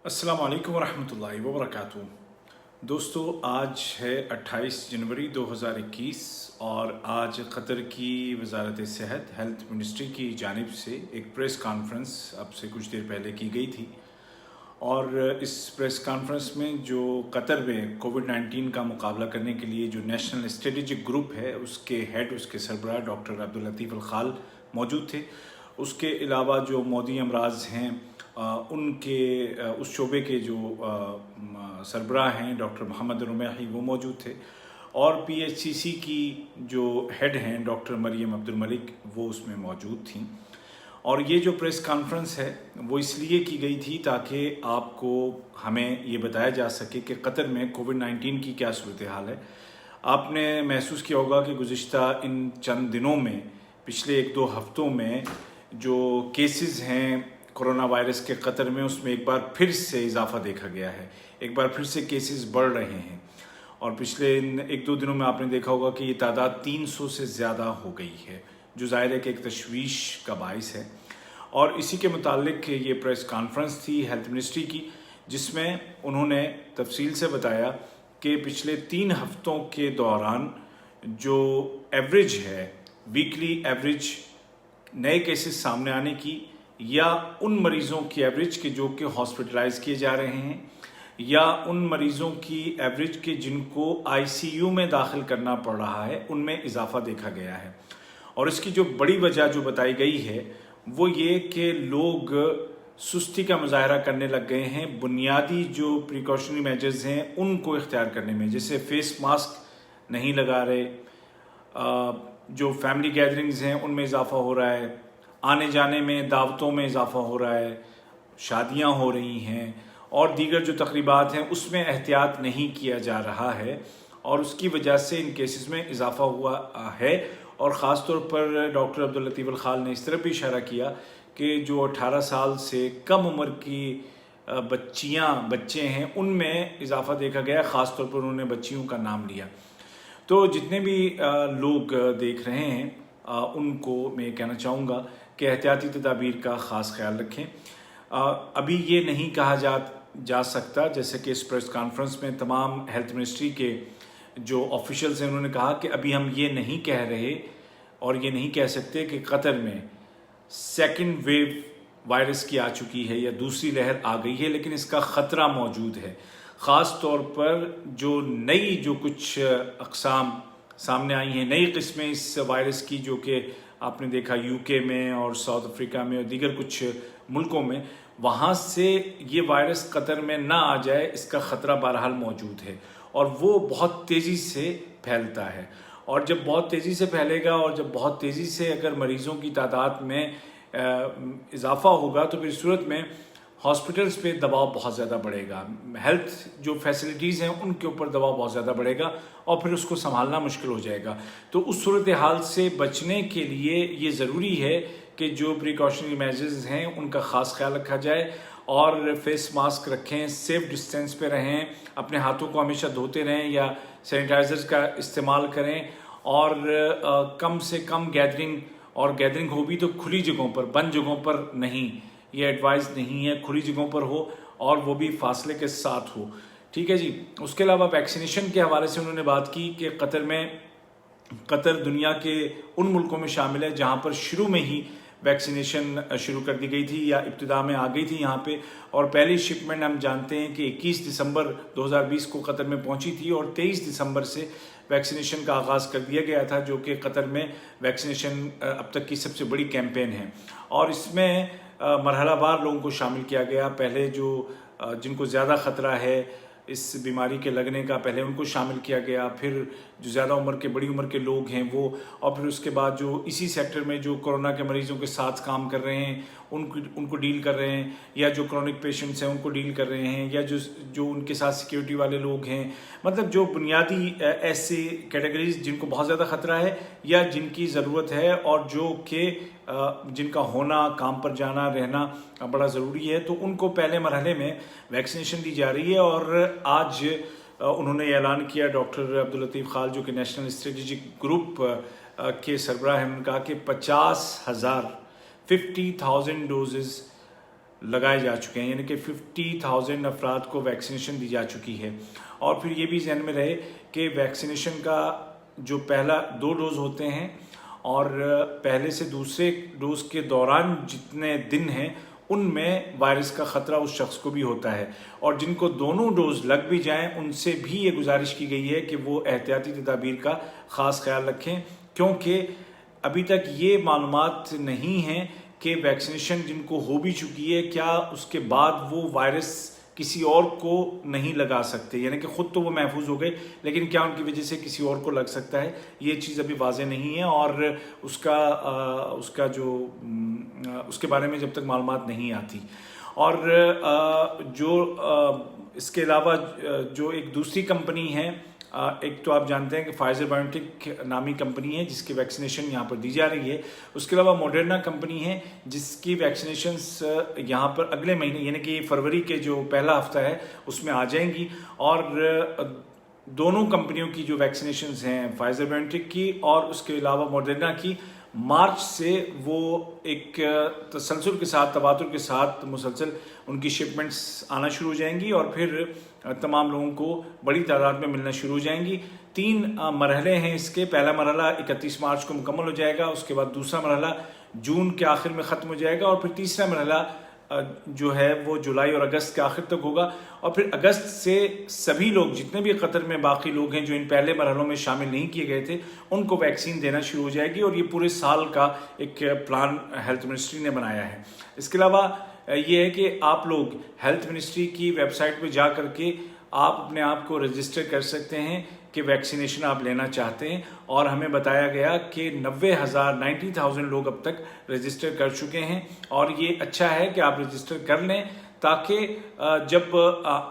अस्सलाम वालेकुम वरहमतुल्लाहि वबरकातुहू। दोस्तों, आज है 28 जनवरी 2021 और आज कतर की वजारत सेहत हेल्थ मिनिस्ट्री की जानिब से एक प्रेस कॉन्फ्रेंस अब से कुछ देर पहले की गई थी। और इस प्रेस कॉन्फ्रेंस में जो कतर में कोविड-19 का मुकाबला करने के लिए जो नेशनल स्ट्रेटेजिक ग्रुप है उसके हेड, उसके सरबराह डॉक्टर अब्दुल लतीफ़ अल खाल मौजूद थे। उसके अलावा जो मौदी अमराज हैं उनके उस शोबे के जो सरबराह हैं डॉक्टर मोहम्मद रुमैही वो मौजूद थे, और पीएचसीसी की जो हेड हैं डॉक्टर मरियम अब्दुल मलिक वो उसमें मौजूद थीं। और ये जो प्रेस कॉन्फ्रेंस है वो इसलिए की गई थी ताकि आपको हमें ये बताया जा सके कि कतर में कोविड-19 की क्या सूरत हाल है। आपने महसूस किया होगा कि गुज़िश्ता इन चंद दिनों में, पिछले 1-2 हफ्तों में जो केसेस हैं कोरोना वायरस के कतर में, उसमें एक बार फिर से इजाफा देखा गया है। एक बार फिर से केसेस बढ़ रहे हैं और पिछले इन 1-2 दिनों में आपने देखा होगा कि ये तादाद 300 से ज़्यादा हो गई है, जो ज़ाहिर है कि एक तशवीश का बाइस है। और इसी के मुतालिक ये प्रेस कॉन्फ्रेंस थी हेल्थ मिनिस्ट्री की, जिसमें उन्होंने तफसील से बताया कि पिछले 3 हफ्तों के दौरान जो एवरेज है, वीकली एवरेज नए केसेस सामने आने की, या उन मरीज़ों की एवरेज के जो कि हॉस्पिटलाइज किए जा रहे हैं, या उन मरीज़ों की एवरेज के जिनको आईसीयू में दाखिल करना पड़ रहा है, उनमें इजाफा देखा गया है। और इसकी जो बड़ी वजह जो बताई गई है वो ये कि लोग सुस्ती का मुजाहरा करने लग गए हैं बुनियादी जो प्रिकॉशनरी मेजर्स हैं उनको इख्तियार करने में, जैसे फेस मास्क नहीं लगा रहे, जो फैमिली गैदरिंग्स हैं उनमें इजाफा हो रहा है, आने जाने में दावतों में इजाफा हो रहा है, शादियां हो रही हैं, और दीगर जो तकरीबात हैं उसमें एहतियात नहीं किया जा रहा है, और उसकी वजह से इन केसेस में इजाफा हुआ है। और ख़ास तौर पर डॉक्टर अब्दुल लतीफ़ अल खाल ने इस तरफ भी इशारा किया कि जो 18 साल से कम उम्र की बच्चे हैं उनमें इजाफा देखा गया। ख़ास तौर पर उन्होंने बच्चियों का नाम लिया। तो जितने भी लोग देख रहे हैं उनको मैं कहना चाहूँगा कि एहतियाती तदाबीर का ख़ास ख्याल रखें। अभी ये नहीं कहा जा सकता, जैसे कि इस प्रेस कॉन्फ्रेंस में तमाम हेल्थ मिनिस्ट्री के जो ऑफिशियल्स हैं उन्होंने कहा कि अभी हम ये नहीं कह रहे और ये नहीं कह सकते कि कतर में सेकंड वेव वायरस की आ चुकी है या दूसरी लहर आ गई है, लेकिन इसका ख़तरा मौजूद है। ख़ास तौर पर जो नई जो कुछ अक़साम सामने आई हैं, नई किस्में इस वायरस की, जो कि आपने देखा यूके में और साउथ अफ्रीका में और दीगर कुछ मुल्कों में, वहाँ से ये वायरस कतर में ना आ जाए इसका ख़तरा बहरहाल मौजूद है। और वो बहुत तेज़ी से फैलता है, और जब बहुत तेज़ी से फैलेगा और जब बहुत तेज़ी से अगर मरीज़ों की तादाद में इजाफा होगा तो फिर सूरत में हॉस्पिटल्स पे दबाव बहुत ज़्यादा बढ़ेगा, हेल्थ जो फैसिलिटीज़ हैं उनके ऊपर दबाव बहुत ज़्यादा बढ़ेगा और फिर उसको संभालना मुश्किल हो जाएगा। तो उस सूरत हाल से बचने के लिए ये ज़रूरी है कि जो प्रिकॉशनरी मेजर्स हैं उनका ख़ास ख्याल रखा जाए, और फेस मास्क रखें, सेफ डिस्टेंस पे रहें, अपने हाथों को हमेशा धोते रहें या सैनिटाइज़र्स का इस्तेमाल करें, और कम से कम गैदरिंग हो भी तो खुली जगहों पर, बंद जगहों पर नहीं, ये एडवाइस नहीं है, खुली जगहों पर हो और वो भी फासले के साथ हो। ठीक है जी। उसके अलावा वैक्सीनेशन के हवाले से उन्होंने बात की कि कतर दुनिया के उन मुल्कों में शामिल है जहाँ पर शुरू में ही वैक्सीनेशन शुरू कर दी गई थी या इब्तिदा में आ गई थी यहाँ पे, और पहली शिपमेंट हम जानते हैं कि 21 दिसंबर 2020 को कतर में पहुँची थी और 23 दिसंबर से वैक्सीनेशन का आगाज़ कर दिया गया था, जो कि कतर में वैक्सीनेशन अब तक की सबसे बड़ी कैंपेन है। और इसमें मरहलावार लोगों को शामिल किया गया। पहले जो जिनको ज़्यादा ख़तरा है इस बीमारी के लगने का, पहले उनको शामिल किया गया, फिर जो ज़्यादा उम्र के, बड़ी उम्र के लोग हैं वो, और फिर उसके बाद जो इसी सेक्टर में जो कोरोना के मरीज़ों के साथ काम कर रहे हैं उनको डील कर रहे हैं, या जो क्रॉनिक पेशेंट्स हैं उनको डील कर रहे हैं, या जो उनके साथ सिक्योरिटी वाले लोग हैं, मतलब जो बुनियादी ऐसे कैटेगरीज जिनको बहुत ज़्यादा ख़तरा है या जिनकी ज़रूरत है और जो कि जिनका होना, काम पर जाना रहना बड़ा ज़रूरी है, तो उनको पहले मरहले में वैक्सीनेशन दी जा रही है। और आज उन्होंने ऐलान किया, डॉक्टर अब्दुल लतीफ़ खाल जो कि नेशनल स्ट्रेटेजिक ग्रुप के सरबराह हैं, उन्होंने कहा कि 50,000 डोजेज़ लगाए जा चुके हैं, यानी कि 50,000 अफराद को वैक्सीनेशन दी जा चुकी है। और फिर ये भी ध्यान में रहे कि वैक्सीनेशन का जो पहला 2 डोज होते हैं और पहले से दूसरे डोज के दौरान जितने दिन हैं उनमें वायरस का ख़तरा उस शख्स को भी होता है, और जिनको दोनों डोज लग भी जाएं उनसे भी ये गुजारिश की गई है कि वो एहतियाती तदाबीर का ख़ास ख्याल रखें, क्योंकि अभी तक ये मालूमात नहीं है कि वैक्सीनेशन जिनको हो भी चुकी है क्या उसके बाद वो वायरस किसी और को नहीं लगा सकते, यानी कि ख़ुद तो वो महफूज हो गए लेकिन क्या उनकी वजह से किसी और को लग सकता है, ये चीज़ अभी वाज़ेह नहीं है। और उसका जो उसके बारे में जब तक मालूमात नहीं आती। और इसके अलावा जो एक दूसरी कंपनी है, एक तो आप जानते हैं कि फाइजर बायोटेक नामी कंपनी है जिसकी वैक्सीनेशन यहाँ पर दी जा रही है। उसके अलावा मॉडर्ना कंपनी है जिसकी वैक्सीनेशंस यहाँ पर अगले महीने यानी कि फरवरी के जो पहला हफ्ता है उसमें आ जाएंगी। और दोनों कंपनियों की जो वैक्सीनेशंस हैं, फाइजर बायोटेक की और उसके अलावा मॉडर्ना की, मार्च से वो एक तसलसल के साथ, तवातुर के साथ मुसलसल उनकी शिपमेंट्स आना शुरू हो जाएंगी और फिर तमाम लोगों को बड़ी तादाद में मिलना शुरू हो जाएंगी। 3 मरहले हैं इसके। पहला मरहला 31 मार्च को मुकम्मल हो जाएगा, उसके बाद दूसरा मरहला जून के आखिर में ख़त्म हो जाएगा और फिर तीसरा मरहला जो है वो जुलाई और अगस्त के आखिर तक होगा। और फिर अगस्त से सभी लोग, जितने भी कतर में बाकी लोग हैं जो इन पहले मरहलों में शामिल नहीं किए गए थे, उनको वैक्सीन देना शुरू हो जाएगी और ये पूरे साल का एक प्लान हेल्थ मिनिस्ट्री ने बनाया है। इसके अलावा ये है कि आप लोग हेल्थ मिनिस्ट्री की वेबसाइट पर जा करके आप अपने आप को रजिस्टर कर सकते हैं कि वैक्सीनेशन आप लेना चाहते हैं। और हमें बताया गया कि 90,000 लोग अब तक रजिस्टर कर चुके हैं और ये अच्छा है कि आप रजिस्टर कर लें, ताकि जब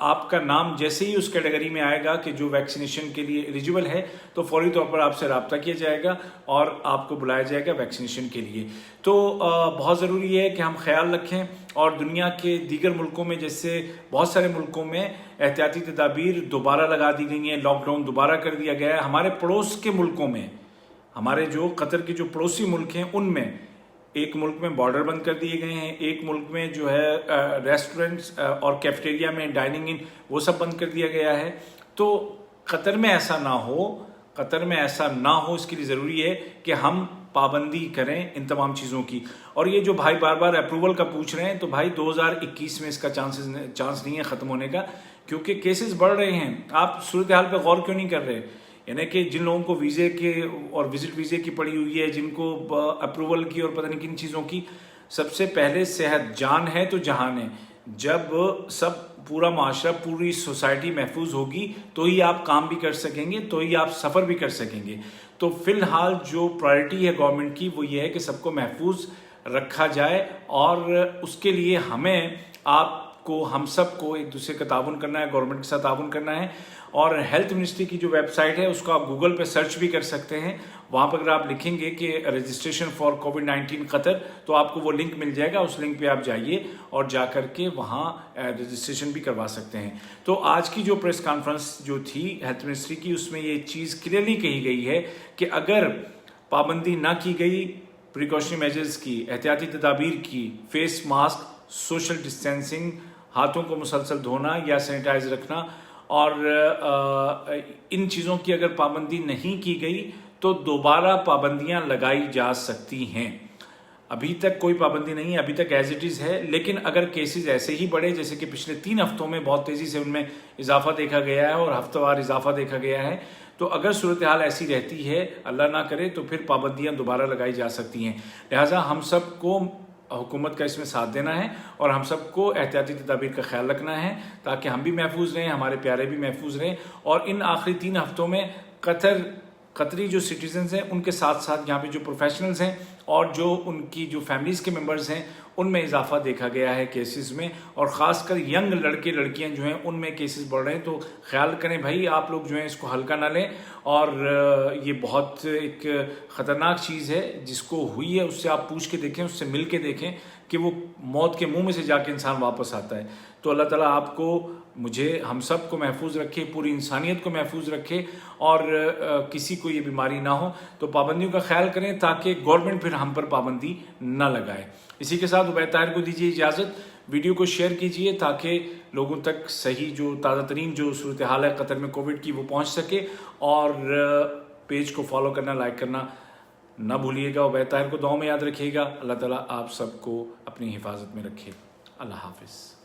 आपका नाम जैसे ही उस कैटेगरी में आएगा कि जो वैक्सीनेशन के लिए एलिजिबल है तो फौरी तौर पर आपसे रब्ता किया जाएगा और आपको बुलाया जाएगा वैक्सीनेशन के लिए। तो बहुत ज़रूरी है कि हम ख्याल रखें। और दुनिया के दीगर मुल्कों में, जैसे बहुत सारे मुल्कों में एहतियाती तदाबीर दोबारा लगा दी गई हैं, लॉकडाउन दोबारा कर दिया गया है। हमारे पड़ोस के मुल्कों में, हमारे जो कतर के जो पड़ोसी मुल्क हैं उनमें एक मुल्क में बॉर्डर बंद कर दिए गए हैं, एक मुल्क में जो है रेस्टोरेंट्स और कैफेटेरिया में डाइनिंग इन वो सब बंद कर दिया गया है। तो कतर में ऐसा ना हो, इसके लिए ज़रूरी है कि हम पाबंदी करें इन तमाम चीज़ों की। और ये जो भाई बार बार अप्रूवल का पूछ रहे हैं, तो भाई 2021 में इसका चांस नहीं है ख़त्म होने का, क्योंकि केसेस बढ़ रहे हैं। आप सूरत हाल पर गौर क्यों नहीं कर रहे? यानी कि जिन लोगों को वीज़े के और विजिट वीज़े की पड़ी हुई है, जिनको अप्रूवल की और पता नहीं किन चीज़ों की, सबसे पहले सेहत जान है तो जहान है। जब सब पूरा माशरा, पूरी सोसाइटी महफूज होगी तो ही आप काम भी कर सकेंगे, तो ही आप सफ़र भी कर सकेंगे। तो फ़िलहाल जो प्रायोरिटी है गवर्नमेंट की वो ये है कि सबको महफूज रखा जाए और उसके लिए हम सबको एक दूसरे का ताउन करना है, गवर्नमेंट के साथ ताउन करना है। और हेल्थ मिनिस्ट्री की जो वेबसाइट है उसको आप गूगल पे सर्च भी कर सकते हैं। वहाँ पर अगर आप लिखेंगे कि रजिस्ट्रेशन फॉर कोविड-19 कतर, तो आपको वो लिंक मिल जाएगा। उस लिंक पे आप जाइए और जा कर के वहाँ रजिस्ट्रेशन भी करवा सकते हैं। तो आज की जो प्रेस कॉन्फ्रेंस जो थी हेल्थ मिनिस्ट्री की, उसमें ये चीज़ क्लियरली कही गई है कि अगर पाबंदी ना की गई प्रिकॉशनरी मेजर्स की, एहतियाती तदाबीर की, फेस मास्क, सोशल डिस्टेंसिंग, हाथों को मुसलसल धोना या सैनिटाइज रखना, और इन चीज़ों की अगर पाबंदी नहीं की गई तो दोबारा पाबंदियां लगाई जा सकती हैं। अभी तक कोई पाबंदी नहीं है, अभी तक एज इट इज़ है। लेकिन अगर केसेस ऐसे ही बढ़े जैसे कि पिछले 3 हफ्तों में बहुत तेज़ी से उनमें इजाफा देखा गया है और हफ्तेवार इजाफा देखा गया है, तो अगर सूरत हाल ऐसी रहती है, अल्लाह ना करे, तो फिर पाबंदियाँ दोबारा लगाई जा सकती हैं। लिहाजा हम सबको हुकूमत का इसमें साथ देना है और हम सबको एहतियाती तदाबीर का ख्याल रखना है ताकि हम भी महफूज रहें, हमारे प्यारे भी महफूज रहें। और इन आखिरी 3 हफ्तों में कतरी जो सिटीजन्स हैं उनके साथ साथ यहाँ पे जो प्रोफेशनल्स हैं और जो उनकी जो फैमिलीज़ के मेंबर्स हैं उनमें इजाफा देखा गया है केसेस में, और ख़ासकर यंग लड़के लड़कियां जो हैं उनमें केसेस बढ़ रहे हैं। तो ख्याल करें भाई, आप लोग जो हैं इसको हल्का ना लें। और ये बहुत एक ख़तरनाक चीज़ है, जिसको हुई है उससे आप पूछ के देखें, उससे मिल के देखें कि वो मौत के मुंह में से जाके इंसान वापस आता है। तो अल्लाह ताला आपको, मुझे, हम सब को महफूज रखे, पूरी इंसानियत को महफूज रखे और किसी को ये बीमारी ना हो। तो पाबंदियों का ख्याल करें ताकि गवर्नमेंट फिर हम पर पाबंदी ना लगाए। इसी के साथ उबैद ताहिर को दीजिए इजाज़त। ویڈیو کو شیئر کیجئے تاکہ لوگوں تک صحیح جو تازہ ترین جو صورتحال ہے قطر میں کووڈ کی وہ پہنچ سکے. اور پیج کو فالو کرنا، لائک کرنا نہ بھولیے گا. عبید طاہر کو دعاؤں میں یاد رکھیے گا. اللہ تعالیٰ آپ سب کو اپنی حفاظت میں رکھے. اللہ حافظ.